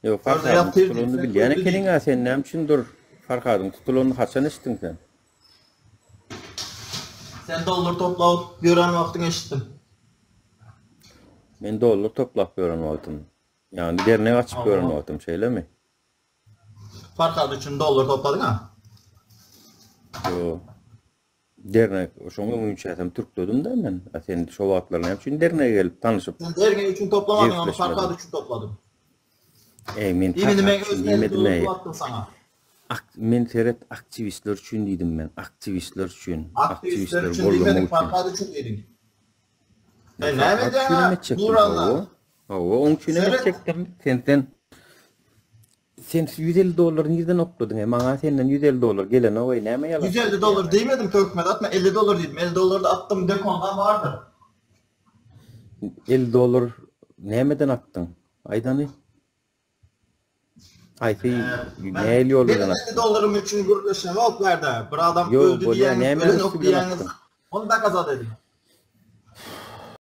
Yok Orada Farkad'ın yaptırdın, tutulunu sen bilyene öldü kelin değil. ha sen nem için dur. Farkad'ın tutulunu kaçan içtin sen? Sen dollar toplayıp bir an vaktin eşittim. Men dolar toplap öğrenmedim. Yani dernek açıp Allah. öğrenmedim şeyle mi? Farkad için dollar topladın ha? Yo. Dernek, şoňa müýçäsem türkledim de men. Sen şo wagtlaryny hem şuň derneğe gelip tanışyp Sen dergen için toplamadın ama jefleşmedim. Farkad için topladın. Men Yemini Farkad ben üçin özüne 50 dolar diýmedim. attım sana. Men seret aktivistler üçin diýdim men. Aktivistler üçin. Aktivistler Aktivistler için bollama demedik, üçin. Farkad için dedin. Ne Farkad edin üçin ha? emetjekdim. Buranlar. Hawa, oň üçin Seret. emetjekdim. Sen 150 dolar nereden okladın? Maňa senden 150 dolar gelen oy näme ýalan? 150 dolar demedim ki hükümet atma, 50 dolar dedim. 50 dolar da attım dekondan vardı. 50 dolar nämeden attın? Aydany? Aýsy näli ýoldan Benim 50 attın? dolarım için guruluşuna hop verdi. Bir adam Yo, öldü bu diýeniz, näme ölen üstü ok bilen diýeniz. attın? Onu da kaza dedim.